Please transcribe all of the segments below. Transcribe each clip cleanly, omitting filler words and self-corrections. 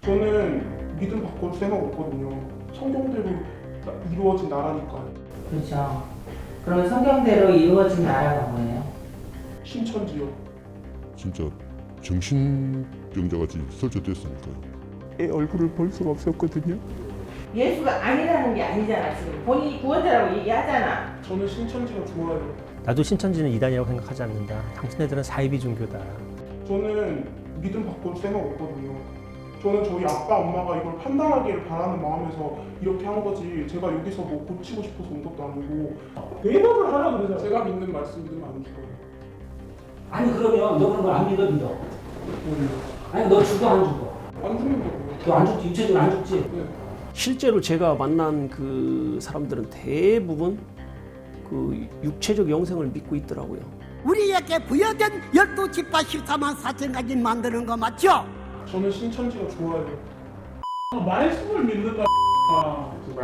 저는 믿음 바꿀 생각 없거든요. 성경대로 이루어진 나라니까요. 그렇죠. 그럼 성경대로 이루어진 나라가 뭐예요? 신천지요. 진짜 정신병자같이 설치됐으니까요. 애 얼굴을 볼 수가 없었거든요. 예수가 아니라는 게 아니잖아. 지금 본인이 구원자라고 얘기하잖아. 저는 신천지가 좋아요. 나도 신천지는 이단이라고 생각하지 않는다. 당신네들은 사이비 종교다. 저는 믿음 바꿀 생각 없거든요. 저는 저희 아빠 엄마가 이걸 판단하기를 바라는 마음에서 이렇게 한 거지, 제가 여기서 뭐 고치고 싶어서 온 것도 아니고. 대답을 하라 그러잖아요. 제가 믿는 말씀 믿으면 안 죽어요. 아니 그러면 너 그런 걸 안 믿어? 뭐예요? 아니 너 죽어 안 죽어? 안 죽는 거고요. 너 안 죽지? 육체적으로 안 죽지? 네. 실제로 제가 만난 그 사람들은 대부분 그 육체적 영생을 믿고 있더라고요. 우리에게 부여된 12지파 14만 4천 가지 만드는 거 맞죠? 저는 신천지가 좋아요. 말씀을 믿는다.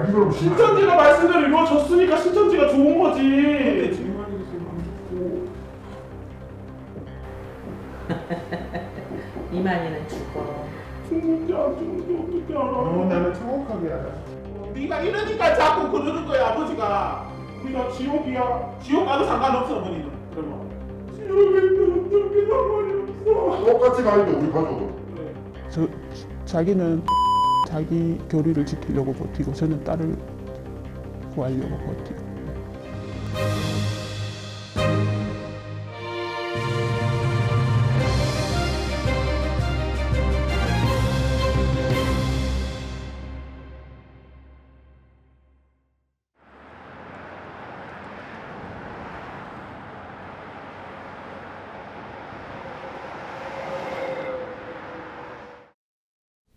이걸 신천지가 말씀대로 이루어졌으니까 신천지가 좋은 거지. 근데 제 말이 안 좋고. 이만희는 죽고. 죽는지 안 죽는지 어떻게 알아? 나는 정확하게 알아. 네가 이러니까 자꾸 그러는 거야, 아버지가. 우리가 지옥이야. 지옥 가도 상관없어, 어머니는. 그러면. 지옥에는 어떻게 상관이 없어. 똑같이 가는데 우리 가족은. 자기는 자기 교리를 지키려고 버티고 저는 딸을 구하려고 버티고.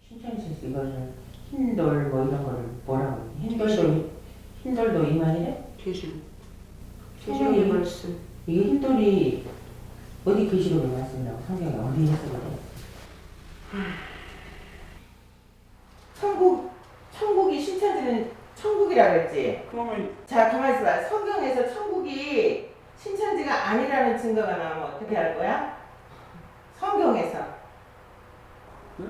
신천지에서 이거를 흰돌 뭐 이런 거를 뭐라고 해? 흰돌도 이만희래? 제시의 말씀. 이게 흰돌이 어디 글씨로 나왔습니다고 성경에 어디 해서 그래? 천국이 신천지는 천국이라 그랬지? 그러면 자, 가만히 있어봐. 성경에서 천국이 신천지가 아니라는 증거가 나오면 어떻게 할 거야? 성경에서. 네?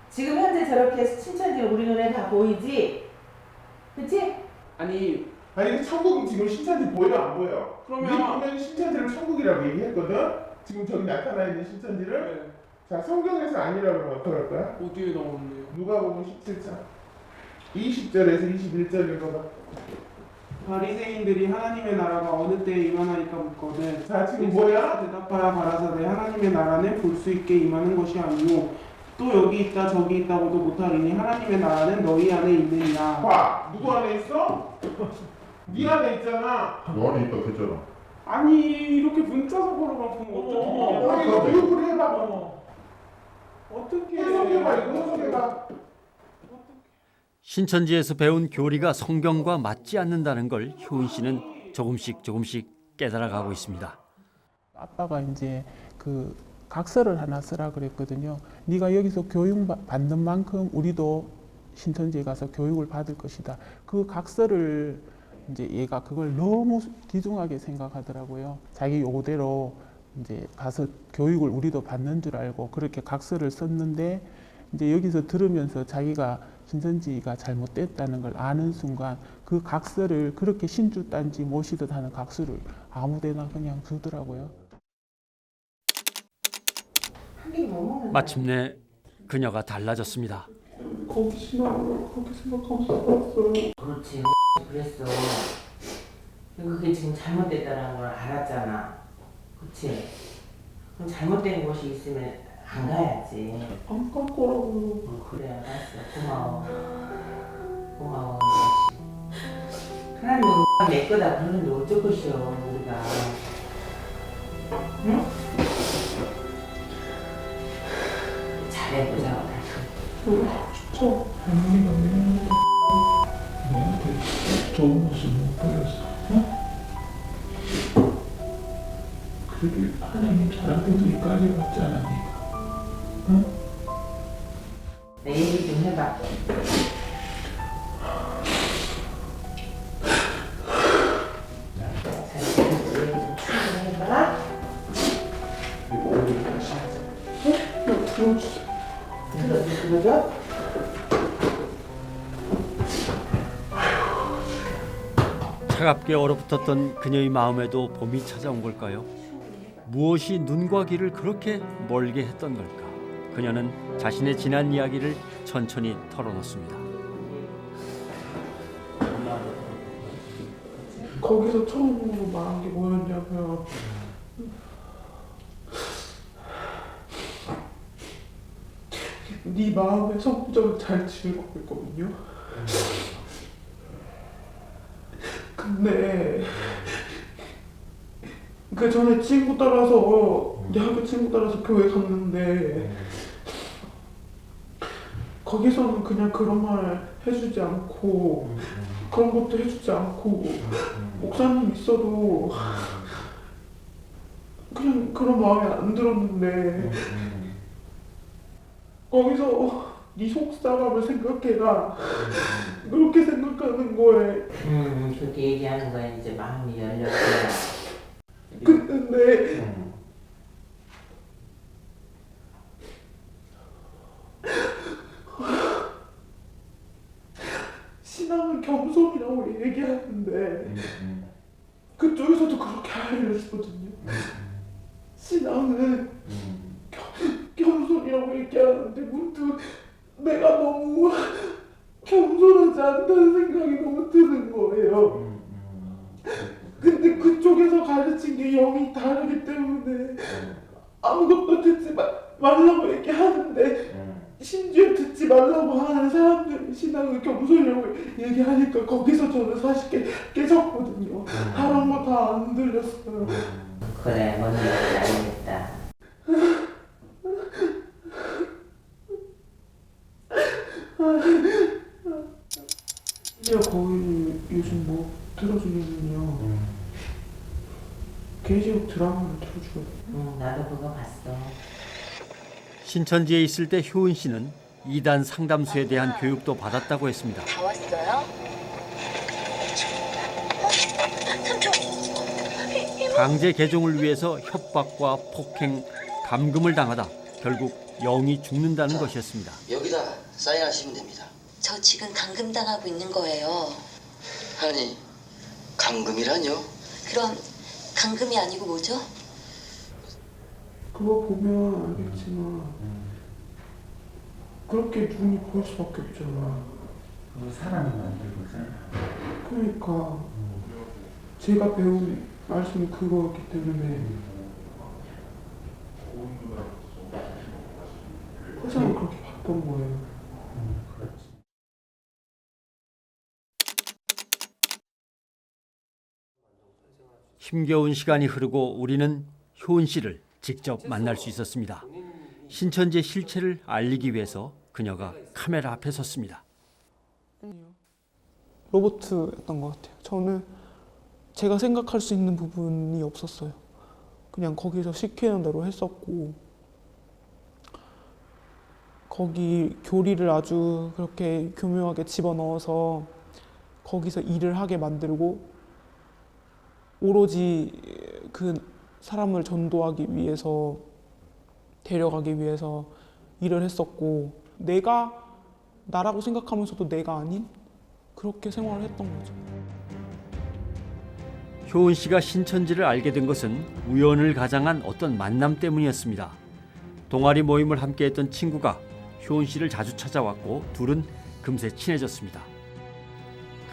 지금 현재 저렇게 신천지는 우리 눈에 다 보이지? 그치? 아니 천국은 지금 신천지 보여요, 안 보여? 그러면 우리 보면 신천지를 천국이라고 얘기했거든. 지금 저기 나타나 있는 신천지를. 자, 성경에서 아니라고 하면 어떡할 거야? 어디에 나오는데요? 누가복음 17장 20절에서 21절 읽어봐. 바리새인들이 하나님의 나라가 어느 때에 임하나이까 묻거든. 자, 지금 뭐야? 대답하라 가라사대 하나님의 나라는 볼 수 있게 임하는 것이 아니오 또 여기 있다 저기 있다고도 못하리니 하나님의 나라는 너희 안에 있느니라. 봐, 누구 안에 있어? 네 안에 있잖아. 너 안에 있다고 했잖아. 아니 이렇게 문자적으로만 보면 어떻게 이거 교육을 해봐. 어떻게 해석해봐, 이거 해석해봐. 신천지에서 배운 교리가 성경과 맞지 않는다는 걸 효은 씨는 조금씩 깨달아가고 있습니다. 아빠가 이제 그 각서를 하나 쓰라 그랬거든요. 네가 여기서 교육 받는 만큼 우리도 신천지에 가서 교육을 받을 것이다. 그 각서를 이제 얘가 그걸 너무 귀중하게 생각하더라고요. 자기 요구대로 이제 가서 교육을 우리도 받는 줄 알고 그렇게 각서를 썼는데 이제 여기서 들으면서 자기가 신천지가 잘못됐다는 걸 아는 순간 그 각서를 그렇게 신주단지 모시듯 하는 각서를 아무데나 그냥 주더라고요. 마침내 그녀가 달라졌습니다. 거기 생각하면서 살았어요. 그렇지. 그랬어. 그게 지금 잘못됐다는 걸 알았잖아. 그치? 그럼 잘못된 곳이 있으면 안 가야지. 안 갈 거라고요. 그래, 알았어. 고마워. 고마워. 하나님은 내 거다 그러는데 어쩔 것이요, 우리가. 응? 잘해보자. 진짜 할머니가 너한테 좋은 모습 못 보였어. 어? 그러길 하나님 잘하고도 여기까지 왔지 않았니까. 응? 내 얘기 좀 해봐. 이거 어디 가시지? 나 들어주세요. 들어줘? 차갑게 얼어붙었던 그녀의 마음에도 봄이 찾아온 걸까요? 무엇이 눈과 귀를 그렇게 멀게 했던 걸까? 그녀는 자신의 지난 이야기를 천천히 털어놓습니다. 거기서 처음으로 말한 게 뭐였냐면 네 마음의 성적을 잘 지으려고 했거든요. 근데 그 전에 친구 따라서 내 학교 친구 따라서 교회 갔는데 거기서는 그냥 그런 말 해주지 않고 그런 것도 해주지 않고 목사님 있어도 그냥 그런 마음이 안 들었는데 거기서 네 속사람을 생각해라 그렇게 생각하는 거에 그렇게 얘기하는 거에 이제 마음이 열렸어요. 근데 신앙은 겸손이라고 얘기하는데 그쪽에서도 그렇게 알려주거든요. 신앙은 겸손이라고 얘기하는데 문득 내가 너무 겸손하지 않다는 생각이 너무 드는 거예요. 근데 그쪽에서 가르친 게 영이 다르기 때문에 아무것도 듣지 말라고 얘기하는데 심지어 듣지 말라고 하는 사람들이 신앙을 겸손이라고 얘기하니까 거기서 저는 사실 깨졌거든요. 다른 거 다 안 들렸어요. 그래, 뭔지 알겠다. 제가 거의 요즘 뭐 틀어주면요 계속 드라마를 틀어주거든요. 나도 그거 봤어. 신천지에 있을 때 효은 씨는 이단 상담소에 대한 교육도 받았다고 했습니다. 다 왔어요? 삼촌. 강제 개종을 위해서 협박과 폭행, 감금을 당하다 결국 영이 죽는다는 것이었습니다. 여기다 사인하시면 됩니다. 저 지금 감금당하고 있는 거예요. 아니, 감금이라뇨? 그럼 감금이 아니고 뭐죠? 그거 보면 알겠지만 그렇게 눈이 보일 수밖에 없잖아. 그거 사람이 만들고 살아. 그러니까 제가 배운 말씀이 그거였기 때문에 세상을 그렇게 봤던 거예요. 힘겨운 시간이 흐르고 우리는 효은 씨를 직접 만날 수 있었습니다. 신천지의 실체를 알리기 위해서 그녀가 카메라 앞에 섰습니다. 로봇이었던 것 같아요. 저는 제가 생각할 수 있는 부분이 없었어요. 그냥 거기서 시키는 대로 했었고 거기 교리를 아주 그렇게 교묘하게 집어넣어서 거기서 일을 하게 만들고 오로지 그 사람을 전도하기 위해서 데려가기 위해서 일을 했었고 내가 나라고 생각하면서도 내가 아닌 그렇게 생활을 했던 거죠. 효은 씨가 신천지를 알게 된 것은 우연을 가장한 어떤 만남 때문이었습니다. 동아리 모임을 함께했던 친구가 효은 씨를 자주 찾아왔고 둘은 금세 친해졌습니다.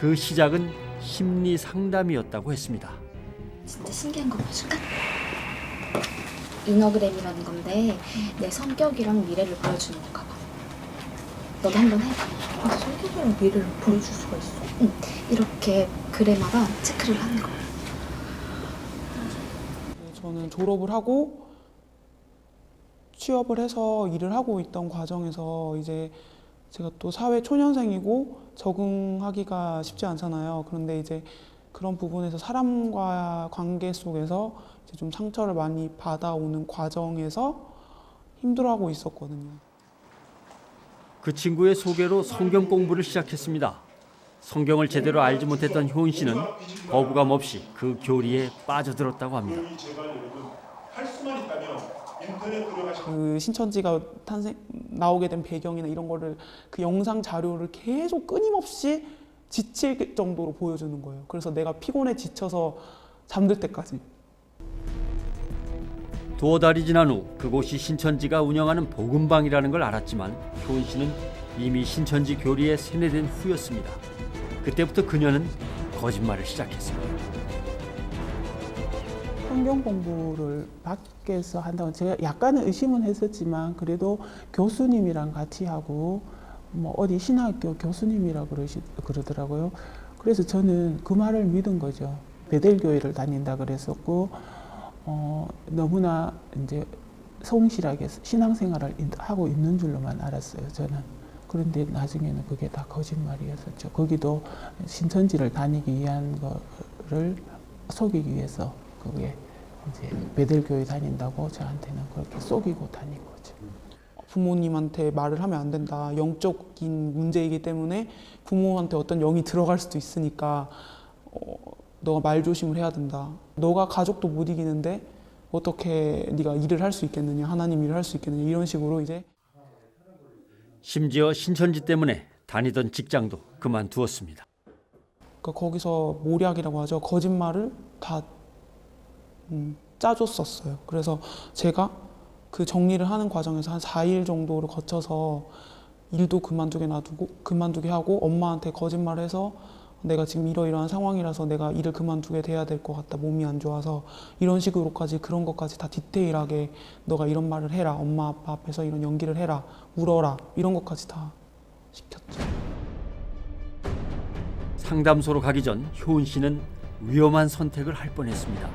그 시작은 심리 상담이었다고 했습니다. 진짜 신기한 거 보여줄까? 이너그램이라는 건데 내 성격이랑 미래를 보여주는 건가 봐. 너도 한번 해봐. 성격이랑 미래를 보여줄 수가 있어? 응. 이렇게 그래마다 체크를 하는 거야. 저는 졸업을 하고 취업을 해서 일을 하고 있던 과정에서 이제 제가 또 사회 초년생이고 적응하기가 쉽지 않잖아요. 그런데 이제 그런 부분에서 사람과 관계 속에서 이제 좀 상처를 많이 받아오는 과정에서 힘들어하고 있었거든요. 그 친구의 소개로 성경 공부를 시작했습니다. 성경을 제대로 알지 못했던 효은 씨는 거부감 없이 그 교리에 빠져들었다고 합니다. 그 신천지가 나오게 된 배경이나 이런 거를 그 영상 자료를 계속 끊임없이 지칠 정도로 보여주는 거예요. 그래서 내가 피곤해 지쳐서 잠들 때까지. 두어 달이 지난 후 그곳이 신천지가 운영하는 복음방이라는 걸 알았지만 효은 씨는 이미 신천지 교리에 세뇌된 후였습니다. 그때부터 그녀는 거짓말을 시작했습니다. 성경 공부를 밖에서 한다고 제가 약간은 의심은 했었지만 그래도 교수님이랑 같이 하고 뭐 어디 신학교 교수님이라 그러더라고요. 그래서 저는 그 말을 믿은 거죠. 베델교회를 다닌다 그랬었고 너무나 이제 성실하게 신앙생활을 하고 있는 줄로만 알았어요. 저는. 그런데 나중에는 그게 다 거짓말이었었죠. 거기도 신천지를 다니기 위한 거를 속이기 위해서 그게 이제 베델교회 다닌다고 저한테는 그렇게 속이고 다닌 거죠. 부모님한테 말을 하면 안 된다. 영적인 문제이기 때문에 부모한테 어떤 영이 들어갈 수도 있으니까 너가 말 조심을 해야 된다. 너가 가족도 못 이기는데 어떻게 네가 일을 할 수 있겠느냐. 하나님 일을 할 수 있겠느냐. 이런 식으로 이제. 심지어 신천지 때문에 다니던 직장도 그만두었습니다. 그러니까 거기서 모략이라고 하죠. 거짓말을 다 짜줬었어요. 그래서 제가 그 정리를 하는 과정에서 한 4일 정도를 거쳐서 일도 그만두게 하고 엄마한테 거짓말을 해서 내가 지금 이러이러한 상황이라서 내가 일을 그만두게 돼야 될 것 같다. 몸이 안 좋아서 이런 식으로까지 그런 것까지 다 디테일하게 너가 이런 말을 해라. 엄마 아빠 앞에서 이런 연기를 해라. 울어라. 이런 것까지 다 시켰죠. 상담소로 가기 전 효은 씨는 위험한 선택을 할 뻔했습니다.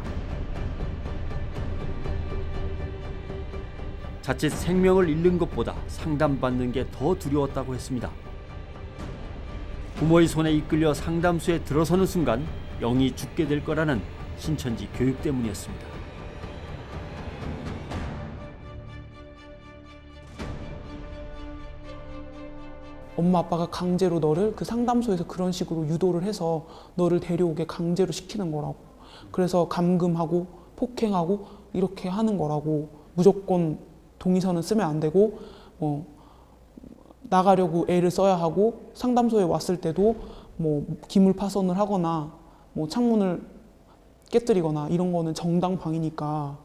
자칫 생명을 잃는 것보다 상담받는 게 더 두려웠다고 했습니다. 부모의 손에 이끌려 상담소에 들어서는 순간 영이 죽게 될 거라는 신천지 교육 때문이었습니다. 엄마 아빠가 강제로 너를 그 상담소에서 그런 식으로 유도를 해서 너를 데려오게 강제로 시키는 거라고. 그래서 감금하고 폭행하고 이렇게 하는 거라고. 무조건 동의서는 쓰면 안 되고 나가려고 애를 써야 하고 상담소에 왔을 때도 뭐 기물 파손을 하거나 뭐 창문을 깨뜨리거나 이런 거는 정당방위니까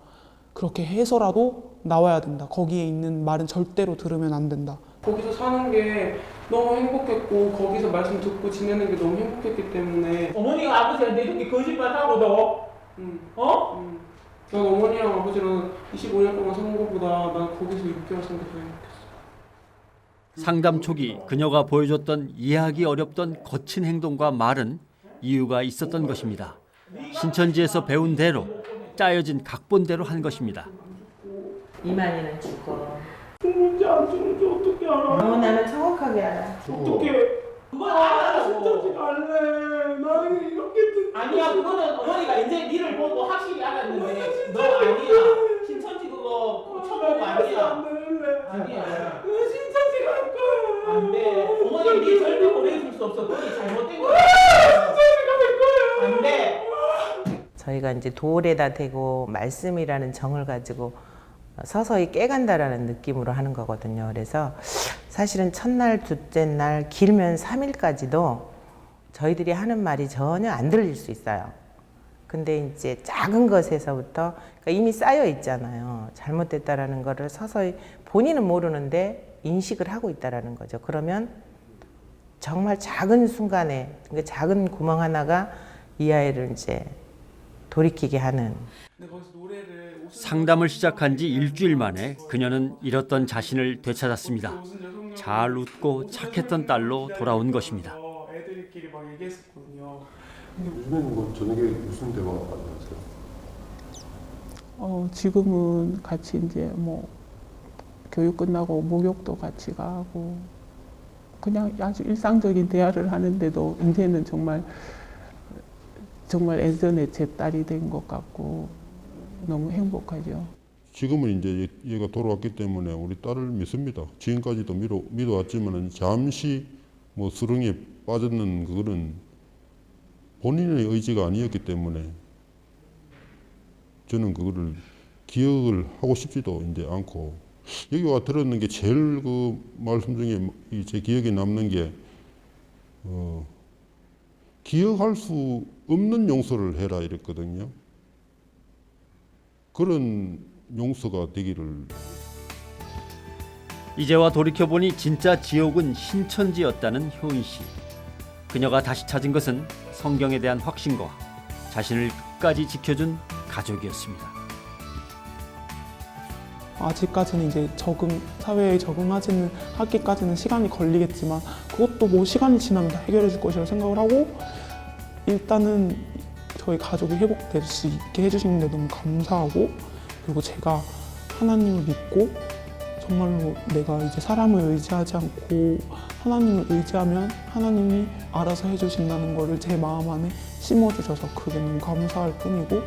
그렇게 해서라도 나와야 된다. 거기에 있는 말은 절대로 들으면 안 된다. 거기서 사는 게 너무 행복했고 거기서 말씀 듣고 지내는 게 너무 행복했기 때문에 어머니가 아버지한테 이렇게 거짓말하고도 난 어머니랑 아버지랑 25년 동안 사는 것보다 난 거기서 6개월 사는 게 더 행복했어. 상담 초기 그녀가 보여줬던 이해하기 어렵던 거친 행동과 말은 이유가 있었던 것입니다. 신천지에서 배운 대로 짜여진 각본대로 한 것입니다. 이만희는 죽어. 죽는지 안 죽는지 어떻게 알아? 나는 정확하게 알아. 어떻게? 그건 알아. 신천지 갈래. 나는 이렇게 듣. 아니야 그거는 어머니가 이제 니를 보고 확실히 알았는데 너 아니야. 신천지 그거 처먹은 거 아니야. 아니야. 신천지 갈 거야. 안 돼. 어머니 니 절대 보내줄 수 없어. 그게 잘못된 거야. 신천지 갈 거야. 안 돼. 저희가 이제 돌에다 대고 말씀이라는 정을 가지고 서서히 깨간다라는 느낌으로 하는 거거든요. 그래서 사실은 첫날, 둘째 날, 길면 3일까지도 저희들이 하는 말이 전혀 안 들릴 수 있어요. 근데 이제 작은 것에서부터 그러니까 이미 쌓여 있잖아요. 잘못됐다라는 거를 서서히 본인은 모르는데 인식을 하고 있다라는 거죠. 그러면 정말 작은 순간에 그러니까 작은 구멍 하나가 이 아이를 이제 돌이키게 하는. 상담을 시작한 지 일주일 만에 그녀는 잃었던 자신을 되찾았습니다. 잘 웃고 착했던 딸로 돌아온 것입니다. 애들끼리 막 얘기했었거든요. 요즘에는 뭐 저녁에 무슨 대화 하세요? 지금은 같이 이제 뭐 교육 끝나고 목욕도 같이 가고 그냥 아주 일상적인 대화를 하는데도 이제는 정말 예전에 제 딸이 된 것 같고 너무 행복하죠. 지금은 이제 얘가 돌아왔기 때문에 우리 딸을 믿습니다. 지금까지도 믿어왔지만은 잠시 뭐 수렁에 빠졌는 그거는 본인의 의지가 아니었기 때문에 저는 그거를 기억을 하고 싶지도 이제 않고 여기 와 들었는 게 제일 그 말씀 중에 제 기억에 남는 게 기억할 수 없는 용서를 해라 이랬거든요. 그런 용서가 되기를. 이제와 돌이켜보니 진짜 지옥은 신천지였다는 효인 씨. 그녀가 다시 찾은 것은 성경에 대한 확신과 자신을 끝까지 지켜준 가족이었습니다. 아직까지는 이제 사회에 적응하지는 하기까지는 시간이 걸리겠지만 그것도 뭐 시간이 지나면 다 해결해 줄 것이라고 생각을 하고 일단은 저희 가족이 회복될 수 있게 해주시는데 너무 감사하고 그리고 제가 하나님을 믿고 정말로 내가 이제 사람을 의지하지 않고 하나님을 의지하면 하나님이 알아서 해주신다는 거를 제 마음 안에 심어주셔서 그게 너무 감사할 뿐이고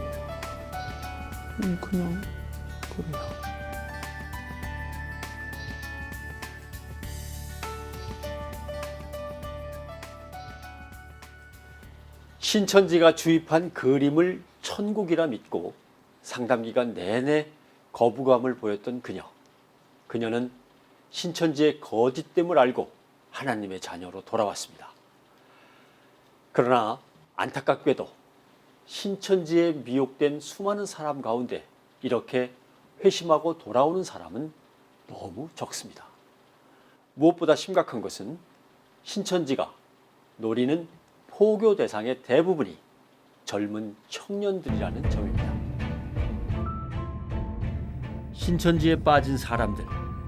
그냥 그래요. 신천지가 주입한 그림을 천국이라 믿고 상담기간 내내 거부감을 보였던 그녀. 그녀는 신천지의 거짓됨을 알고 하나님의 자녀로 돌아왔습니다. 그러나 안타깝게도 신천지에 미혹된 수많은 사람 가운데 이렇게 회심하고 돌아오는 사람은 너무 적습니다. 무엇보다 심각한 것은 신천지가 노리는 포교 대상의 대부분이 젊은 청년들이라는 점입니다. 신천지에 빠진 사람들,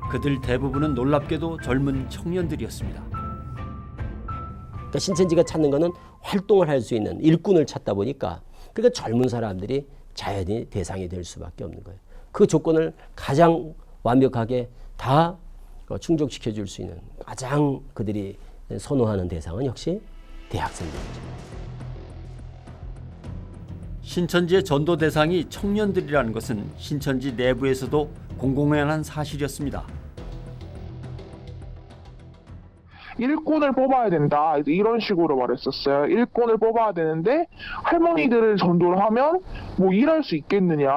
그들 대부분은 놀랍게도 젊은 청년들이었습니다. 그러니까 신천지가 찾는 거는 활동을 할 수 있는 일꾼을 찾다 보니까 그러니까 젊은 사람들이 자연히 대상이 될 수밖에 없는 거예요. 그 조건을 가장 완벽하게 다 충족시켜 줄 수 있는 가장 그들이 선호하는 대상은 역시 대학생들이죠. 신천지의 전도 대상이 청년들이라는 것은 신천지 내부에서도 공공연한 사실이었습니다. 일꾼을 뽑아야 된다 이런 식으로 말했었어요. 일꾼을 뽑아야 되는데 할머니들을 전도를 하면 뭐 일할 수 있겠느냐.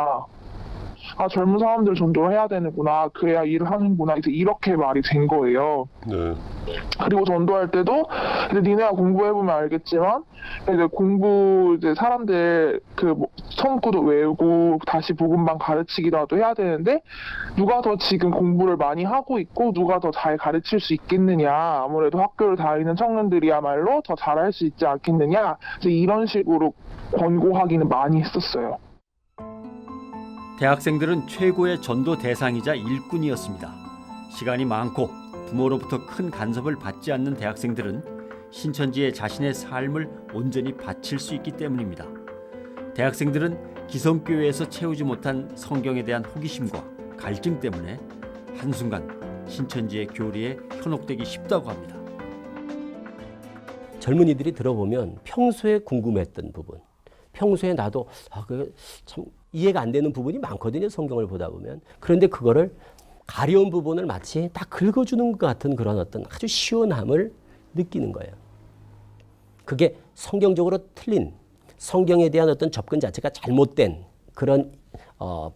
아 젊은 사람들 전도를 해야 되는구나. 그래야 일을 하는구나. 이렇게 말이 된 거예요. 네. 그리고 전도할 때도 이제 니네가 공부해보면 알겠지만 이제 사람들 성구도 외우고 다시 복음방 가르치기라도 해야 되는데 누가 더 지금 공부를 많이 하고 있고 누가 더 잘 가르칠 수 있겠느냐. 아무래도 학교를 다니는 청년들이야말로 더 잘할 수 있지 않겠느냐. 이런 식으로 권고하기는 많이 했었어요. 대학생들은 최고의 전도 대상이자 일꾼이었습니다. 시간이 많고 부모로부터 큰 간섭을 받지 않는 대학생들은 신천지에 자신의 삶을 온전히 바칠 수 있기 때문입니다. 대학생들은 기성교회에서 채우지 못한 성경에 대한 호기심과 갈증 때문에 한순간 신천지의 교리에 현혹되기 쉽다고 합니다. 젊은이들이 들어보면 평소에 궁금했던 부분, 평소에 나도 그게 참 이해가 안 되는 부분이 많거든요. 성경을 보다 보면. 그런데 그거를 가려운 부분을 마치 딱 긁어주는 것 같은 그런 어떤 아주 시원함을 느끼는 거예요. 그게 성경적으로 틀린 성경에 대한 어떤 접근 자체가 잘못된 그런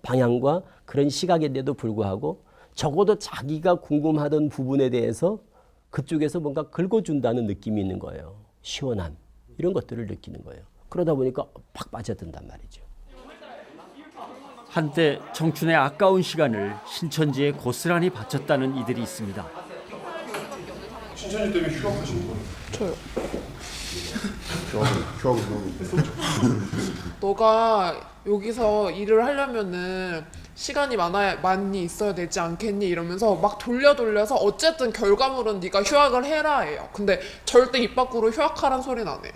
방향과 그런 시각인데도 불구하고 적어도 자기가 궁금하던 부분에 대해서 그쪽에서 뭔가 긁어준다는 느낌이 있는 거예요. 시원함 이런 것들을 느끼는 거예요. 그러다 보니까 팍 빠져든단 말이죠. 한때 청춘의 아까운 시간을 신천지에 고스란히 바쳤다는 이들이 있습니다. 신천지 때문에 휴학하신 거예요? 저요. 휴학을 너무 너가 여기서 일을 하려면은 시간이 많이 있어야 되지 않겠니? 이러면서 막 돌려서 어쨌든 결과물은 네가 휴학을 해라 해요. 근데 절대 입 밖으로 휴학하란 소리는 안 해요.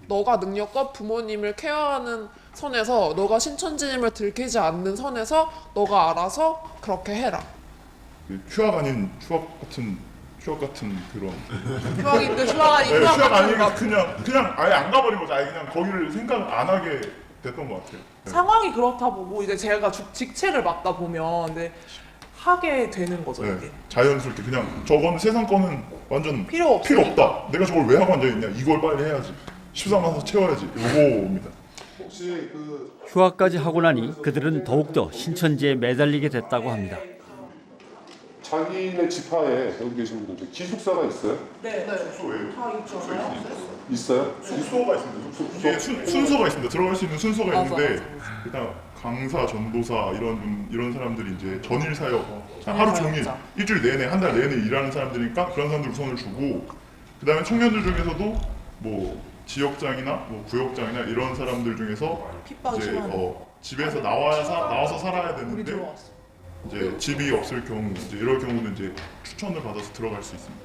너가 능력과 부모님을 케어하는 선에서 너가 신천지님을 들키지 않는 선에서 너가 알아서 그렇게 해라. 휴학 아닌 휴학 같은 그런 휴학인데 휴학 아닌 네, 휴학 아닌 휴학 그냥 아예 안 가버린 거죠. 아예 그냥 거기를 생각 안 하게 됐던 것 같아요. 네. 상황이 그렇다 보고 이제 제가 직책을 맡다 보면 이제 하게 되는 거죠. 네, 이게. 자연스럽게 그냥 저거는 세상 거는 완전 필요 없다. 내가 저걸 왜 하고 앉아있냐. 이걸 빨리 해야지. 13 가서 채워야지. 요거입니다. 혹시 휴학까지 하고 나니 그들은 더욱더 신천지에 매달리게 됐다고 합니다. 자기네 지파에 여기 계신 분들 기숙사가 있어요? 네. 숙소예요. 다 있잖아요. 있어요? 숙소가 있습니다. 이게 순서가 있습니다. 들어갈 수 있는 순서가 있는데 일단 강사, 전도사 이런 사람들이 이제 전일 사역 하루 종일 일주일 내내 한 달 내내 일하는 사람들이니까 그런 사람들 우선을 주고 그다음에 청년들 중에서도 뭐 지역장이나 뭐 구역장이나 이런 사람들 중에서 이제 집에서 나와서 살아야 되는데 이제 집이 없을 경우 이제 이럴 경우는 이제 추천을 받아서 들어갈 수 있습니다.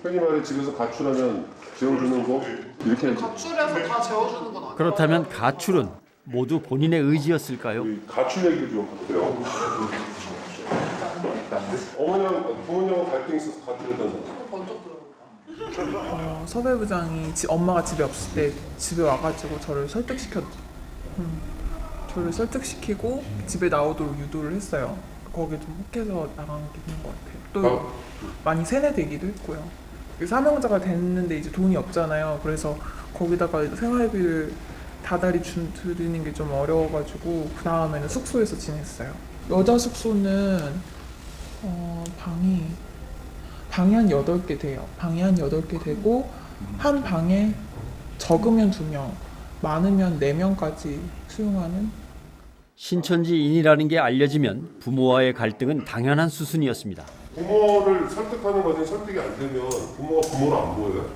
흔히 말해 집에서 가출하면 재워주는 거 이렇게 가출해서 다 재워주는 건 아니에요. 그렇다면 가출은 모두 본인의 의지였을까요? 가출 얘기를 좀 할게요. 어머니하고 부모님하고 갈등이 있어서 가출했다는 사람. 섭외부장이 엄마가 집에 없을 때 집에 와가지고 저를 설득시키고 집에 나오도록 유도를 했어요. 거기에 좀 혹해서 나간 게 있는 것 같아요. 또 많이 세뇌되기도 했고요. 사명자가 됐는데 이제 돈이 없잖아요. 그래서 거기다가 생활비를 다달이 드리는 게 좀 어려워가지고 그 다음에는 숙소에서 지냈어요. 여자 숙소는 방이 한 8개 돼요. 방이 한 8개 되고 한 방에 적으면 2명, 많으면 4명까지 수용하는. 신천지인이라는 게 알려지면 부모와의 갈등은 당연한 수순이었습니다. 부모를 설득하는 과정이 설득이 안 되면 부모가 부모를 안 보여요?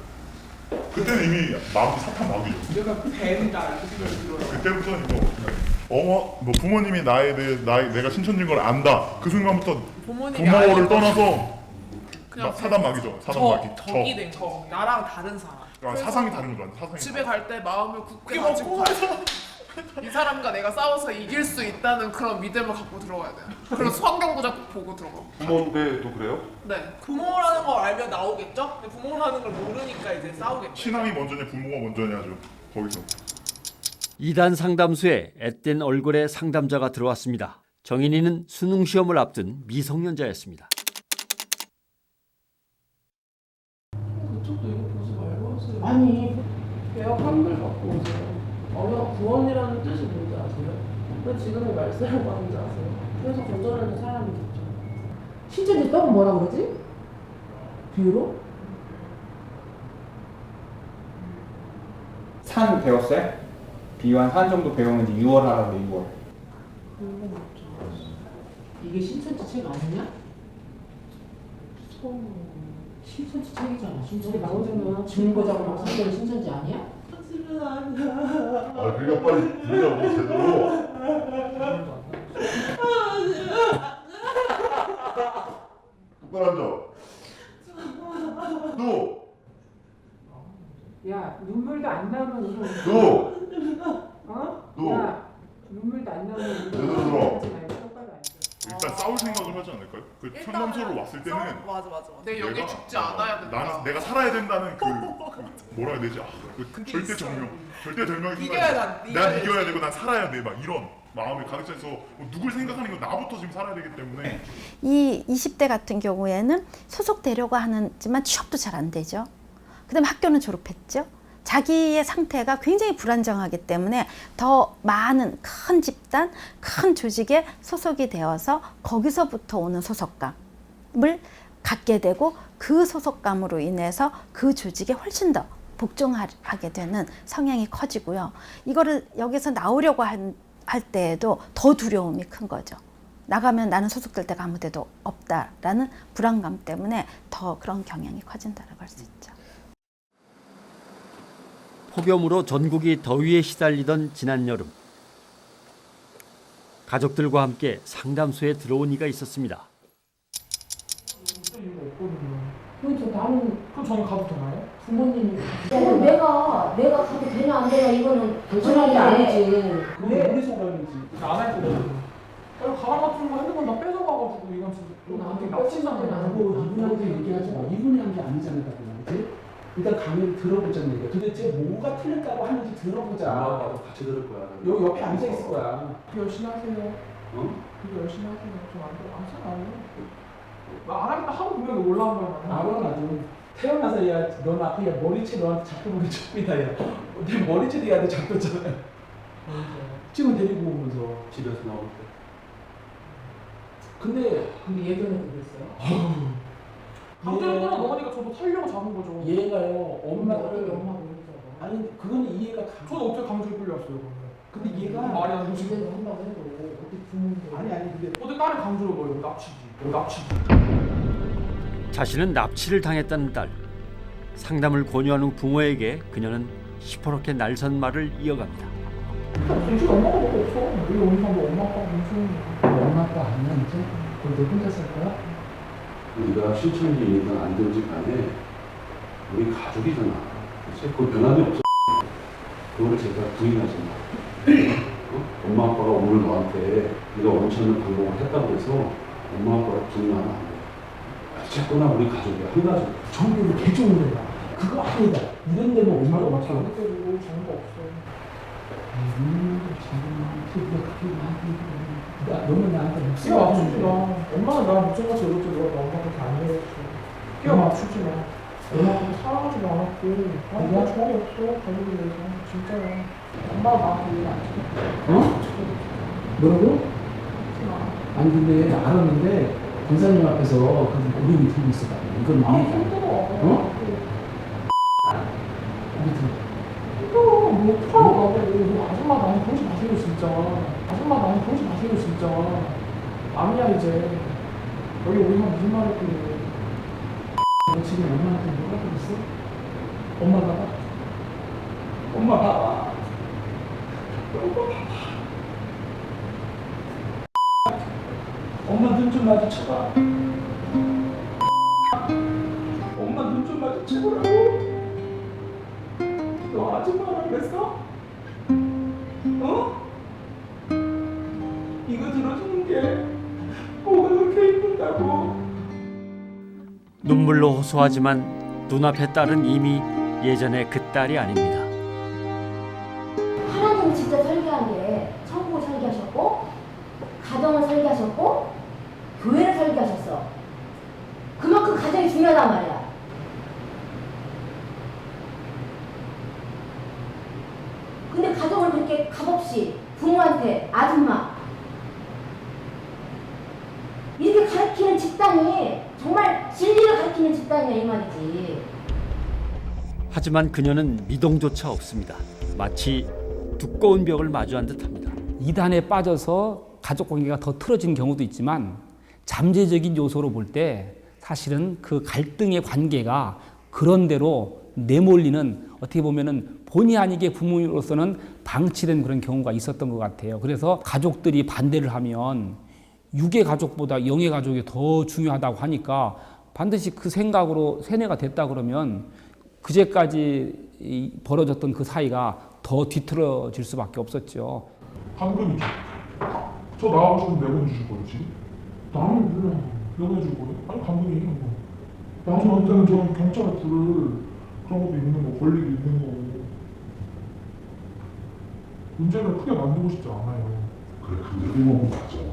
그때는 이미 마음이 사탄 마귀죠. 내가 뱀이다 이렇게 생각이 들어요. 그때부터는 뭐 부모님이 내가 신천지인 걸 안다. 그 순간부터 부모를 떠나서 그냥 사단 마귀죠. 사단 마귀. 적이 된 거. 나랑 다른 사람. 사상이 다른 거죠. 사상이. 집에 갈 때 마음을 굳게 가지고 가서 이 사람과 내가 싸워서 이길 수 있다는 그런 믿음을 갖고 들어가야 돼요. 그리고 성경구절 꼭 보고 들어가고. 부모인데도 그래요? 네. 부모라는 걸 알면 나오겠죠? 근데 부모라는 걸 모르니까 이제 싸우겠죠. 신앙이 먼저냐 부모가 먼저냐죠. 거기서. 2단 상담소에 앳된 얼굴의 상담자가 들어왔습니다. 정인이는 수능 시험을 앞둔 미성년자였습니다. 그쪽도 이거 보지 말고 하세요. 아니 대학 한글 갖고 오세요. 언어가 구원이라는 뜻이 뭔지 아세요? 왜 지금의 말세라고 하는지 아세요? 그래서 건져내는 사람이 됐죠. 신천지 떡은 뭐라 그러지? 비유로? 산 배웠어요? 비유한 산 정도 배우면 이제 6월 하라고 6월. 이게 신천지 책 아니냐? 신천지 책이잖아. 신천지 나오잖아. 증거자고 막 사전 신천지 아니야? 아 그러니까 빨리 부르자고 제대로. 똑바로 앉아. 너. 야 눈물도 안 나오면 이거. 너. 어? 너. 야 눈물도 안 나오면 이거. 제대로 들어. 일단 싸울 생각을 하지 않을까요? 그 상담소로 왔을 때는 맞아. 내 여기 죽지 않아야 된다. 내가 살아야 된다는 그 뭐라 해야 되지? 그 절대절명의 순간 난 이겨야 되고 난 살아야 돼 막 이런 마음이 가득 차서 누굴 생각하는 건 나부터 지금 살아야 되기 때문에. 이 20대 같은 경우에는 소속되려고 하지만 취업도 잘 안 되죠. 그다음에 학교는 졸업했죠. 자기의 상태가 굉장히 불안정하기 때문에 더 많은 큰 집단, 큰 조직에 소속이 되어서 거기서부터 오는 소속감을 갖게 되고 그 소속감으로 인해서 그 조직에 훨씬 더 복종하게 되는 성향이 커지고요. 이거를 여기서 나오려고 할 때에도 더 두려움이 큰 거죠. 나가면 나는 소속될 데가 아무 데도 없다라는 불안감 때문에 더 그런 경향이 커진다고 할 수 있죠. 폭염으로 전국이 더위에 시달리던 지난 여름. 가족들과 함께 상담소에 들어온 이가 있었습니다. 그럼 나는 그럼 저는 가도 되나요? 부모님이 내가 가도 되냐 안 되냐 이거는 결정하는 게 아니지. 그게 우리 소관이지. 안할 거거든. 가방 같은 거 핸드폰 다 뺏어가가지고 이건 진짜 나한테 납치상은 아니고 이분한테 얘기하지 마. 이분이 한 게 아니잖아, 그지? 일단 강의를 들어보자는 얘기야. 도대체 뭐가 틀렸다고 하는지 들어보자. 나도 같이 들을 거야. 여기 옆에 앉아 있을 거야. 열심히 하세요. 응? 열심히 하세요. 좀안 하잖아요. 안 하겠다 하고 보면 올라온 거야. 알아 나도. 태어나서 야, 넌 앞에 야, 머리채 너한테 잡혀보는 처음이다 야. 내 머리채도 야한테 잡혔잖아. 지금 데리고 오면서 집에서 나올 때. 근데 예전에 그랬어요? 강제로 끊어 먹으니까 저도 살려고 잡은 거죠. 얘가요, 엄마를 아니 그건 이해가 가. 저는 어떻게 강제로 끌려왔어요? 그러면? 근데 얘가 말이 안 되지. 한다고 해도 어떻게 부모인데? 아니 근데 어떻게 딸을 강제로 먹어요? 납치지. 자신은 납치를 당했다는 딸. 상담을 권유한 후 부모에게 그녀는 시퍼렇게 날선 말을 이어갑니다. 정신 엄마가 뭐가 없어. 왜 어디서 뭐 엄마 아빠 무슨 엄마 아빠 아니야 이제? 그럼 너 혼자 살 거야? 우리가 신천지이든 안 되지 간에 우리 가족이잖아. 그치? 그 변함이 없어. 그걸 제가 부인하지 마. 엄마 아빠가 오늘 너한테 네가 원치 않는 방법을 했다고 해서 엄마 아빠가 부인하면 안 돼. 어쨌거나 우리 가족이야. 한 가족. 정보를 개종을 해라. 그거 아니다. 이런 데는 엄마가 맞춰. 그리고 정보 없어. 너는 나한테 목숨 맞추지 마. 엄마는 나 목숨같이 이렇게 너 엄마한테 안 내렸어. 끼워 맞추지 마. 엄마한테 사랑하지도 않았고 내가 정이 없어. 가족에 대해서 진짜야. 엄마가 나한테 이해 안 해. 어? 뭐라고? 아니 근데 알았는데 권사님 앞에서 그 고름이 들고 있어. 이건 이해가 안 돼. 어? 뭐 아줌마 나한테 그러지 마세요 진짜. 아줌마 나한테 그러지 마세요 진짜. 아니야 이제. 여기 우리가 무슨 말을 그래. 너 지금 엄마한테 뭐라 그랬어? 엄마 봐봐. 엄마 눈 좀 마주쳐봐. 엄마 눈 좀 마주쳐보라고. 너 아줌마랑 그랬어? 어? 이거 들어주는 게 뭐가 그렇게 이쁜다고? 눈물로 호소하지만 눈앞의 딸은 이미 예전의 그 딸이 아닙니다. 하나님은 진짜 설계한 게 천국을 설계하셨고 가정을 설계하셨고 교회를 설계하셨어. 그만큼 가정이 중요하단 말이야. 근데 가정을 그렇게 값없이 부모한테 아줌마 이렇게 가르치는 집단이 정말 진리를 가르치는 집단이야 이 말이지. 하지만 그녀는 미동조차 없습니다. 마치 두꺼운 벽을 마주한 듯합니다. 이단에 빠져서 가족 관계가 더 틀어지는 경우도 있지만 잠재적인 요소로 볼 때 사실은 그 갈등의 관계가 그런대로 내몰리는 어떻게 보면은 본의 아니게 부모로서는 방치된 그런 경우가 있었던 것 같아요. 그래서 가족들이 반대를 하면 육의 가족보다 영의 가족이 더 중요하다고 하니까 반드시 그 생각으로 세뇌가 됐다 그러면 그제까지 벌어졌던 그 사이가 더 뒤틀어질 수밖에 없었죠. 당근이죠. 저 나가고 싶으면 내보내주실 거지. 나는 몰라. 내보내줄 거예요? 아니 당근이 나한테는 저는 경찰에 부를 그런 것도 있는 거, 권리도 있는 거고. 문제를 크게 만들고 싶지 않아요. 그래, 근데 이거 맞죠.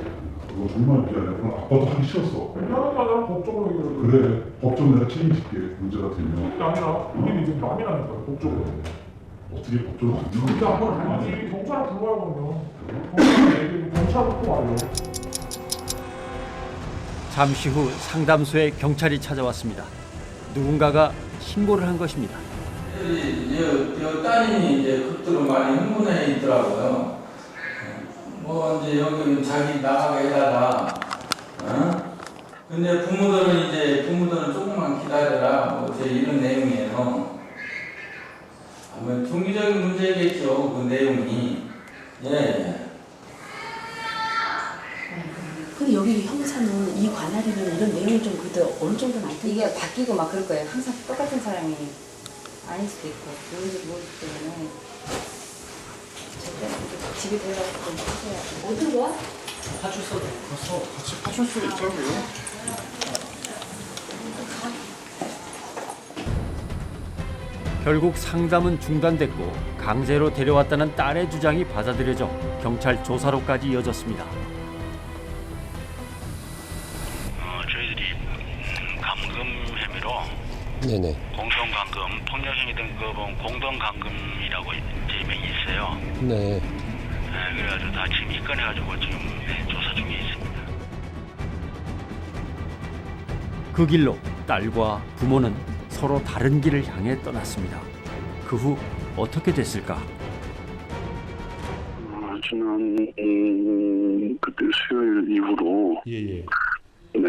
그거 정말 미안해. 그럼 아빠도 하기 싫었어. 미안한 게 아니라 법적으로 해결해. 그래, 법적으로 내가 책임질게. 문제가 되면. 그게 아니라 우리는 이제 남이라니까요, 법적으로. 어떻게 법적으로 그게 아니지. 경찰에 불러요 그러면. 경찰을 꼭 와요. 잠시 후 상담소에 경찰이 찾아왔습니다. 누군가가 신고를 한 것입니다. 따님이 이제 극도로 많이 흥분해 있더라고요. 뭐 이제 여기 자기 나가게 해달라. 근데 부모들은 조금만 기다려라. 뭐 이제 이런 내용이에요. 뭐 종교적인 문제겠죠. 그 내용이. 예. 근데 여기 형사는 이 관할이는 이런 내용이 좀 그래도 어느 정도는 알 텐데. 이게 바뀌고 막 그럴 거예요. 항상 똑같은 사람이 아닐 수도 있고 모르기 때문에 절대 집에 들어가서 좀 하셔야 어떤 거야? 파출소로 가서 같이 파출소에 있자고요. 결국 상담은 중단됐고 강제로 데려왔다는 딸의 주장이 받아들여져 경찰 조사로까지 이어졌습니다. 저희들이 감금 혐의로 네네. 공동감금, 폭력행위 등급은 공동감금이라고 제명이 있어요. 네. 그래가지고 다 지금 입건해가지고 지금 조사 중에 있습니다. 그 길로 딸과 부모는 서로 다른 길을 향해 떠났습니다. 그 후 어떻게 됐을까? 지난 그때 수요일 이후로 예. 네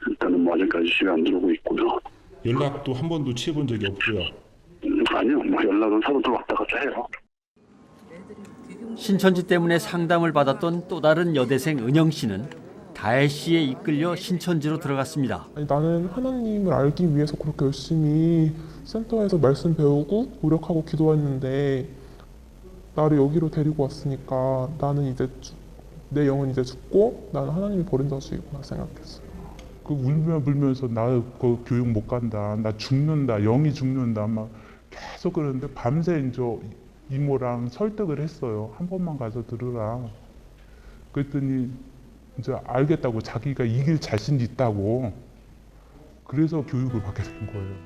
일단은 뭐 아직까지 집에 안 들어오고 있고요. 연락도 한 번도 취해본 적이 없고요. 아니요, 뭐 연락은 서로 왔다 갔다 해요. 신천지 때문에 상담을 받았던 또 다른 여대생 은영 씨는 다혜 씨에 이끌려 신천지로 들어갔습니다. 아니, 나는 하나님을 알기 위해서 그렇게 열심히 센터에서 말씀 배우고 노력하고 기도했는데 나를 여기로 데리고 왔으니까 나는 이제 내 영은 이제 죽고 나는 하나님이 버린 자식이구나 생각했어요. 그 울며 불면서 나 그 교육 못 간다, 나 죽는다, 영이 죽는다 막 계속 그러는데 밤새 이제 이모랑 설득을 했어요. 한 번만 가서 들으라. 그랬더니 이제 알겠다고, 자기가 이길 자신이 있다고. 그래서 교육을 받게 된 거예요.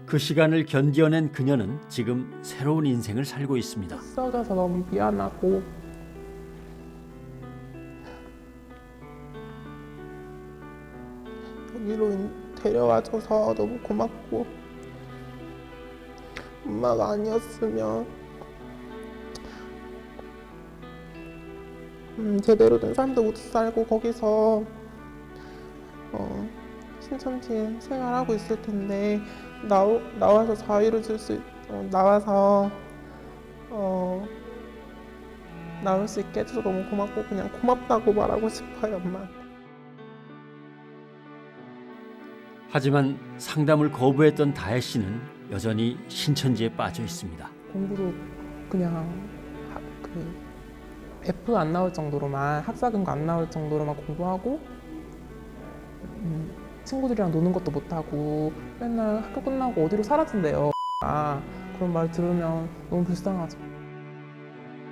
그 시간을 견뎌낸 그녀는 지금 새로운 인생을 살고 있습니다. 썩어서 너무 미안하고 여기로 데려와줘서 너무 고맙고 엄마가 아니었으면 제대로 된 삶도 못 살고 거기서 신천지에 생활하고 있을 텐데 나와서 자유를 줄 수 나와서 나올 수 있게 해줘서 너무 고맙고 그냥 고맙다고 말하고 싶어요, 엄마한테. 하지만 상담을 거부했던 다혜 씨는 여전히 신천지에 빠져 있습니다. 공부도 그냥 F 안 나올 정도로만, 학사금고 안 나올 정도로만 공부하고 친구들이랑 노는 것도 못하고 맨날 학교 끝나고 어디로 사라진대요. 그런 말 들으면 너무 불쌍하죠.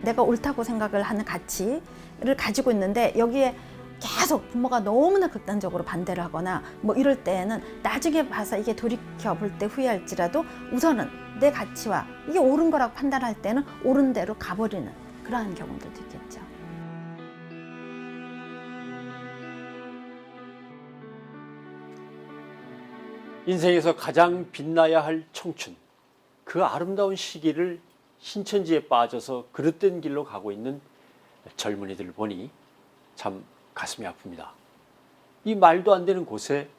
내가 옳다고 생각을 하는 가치를 가지고 있는데 여기에 계속 부모가 너무나 극단적으로 반대를 하거나 뭐 이럴 때에는 나중에 봐서 이게 돌이켜 볼 때 후회할지라도 우선은 내 가치와 이게 옳은 거라고 판단할 때는 옳은 대로 가버리는 그러한 경우들도 있겠죠. 인생에서 가장 빛나야 할 청춘, 그 아름다운 시기를 신천지에 빠져서 그릇된 길로 가고 있는 젊은이들을 보니 참 가슴이 아픕니다. 이 말도 안 되는 곳에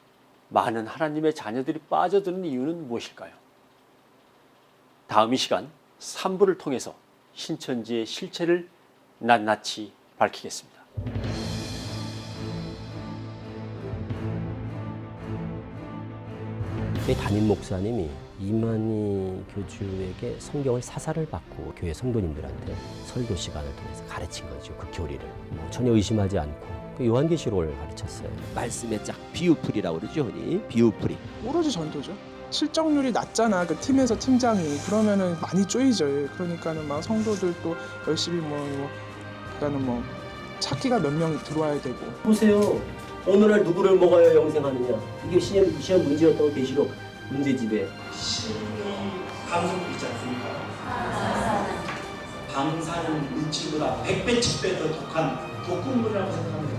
많은 하나님의 자녀들이 빠져드는 이유는 무엇일까요? 다음 이 시간 3부를 통해서 신천지의 실체를 낱낱이 밝히겠습니다. 저희 담임 목사님이 이만희 교주에게 성경을 사사를 받고 교회 성도님들한테 설교 시간을 통해서 가르친 거죠. 그 교리를 전혀 의심하지 않고 그 요한계시록을 가르쳤어요. 말씀의 짝 비유풀이라고 그러죠, 흔히 비유풀이. 오로지 전도죠. 실적률이 낮잖아, 그 팀에서 팀장이. 그러면은 많이 쪼이죠. 그러니까는 막 성도들도 열심히 그러니까는 찾기가 몇 명 들어와야 되고. 보세요. 어느 날 누구를 먹어야 영생하느냐. 이게 시험 문제였던 계시록 문제집에. 방송 있지 않습니까? 방사능 물질보다 100배, 1000배 더 독한 독극물이라고 생각합니다.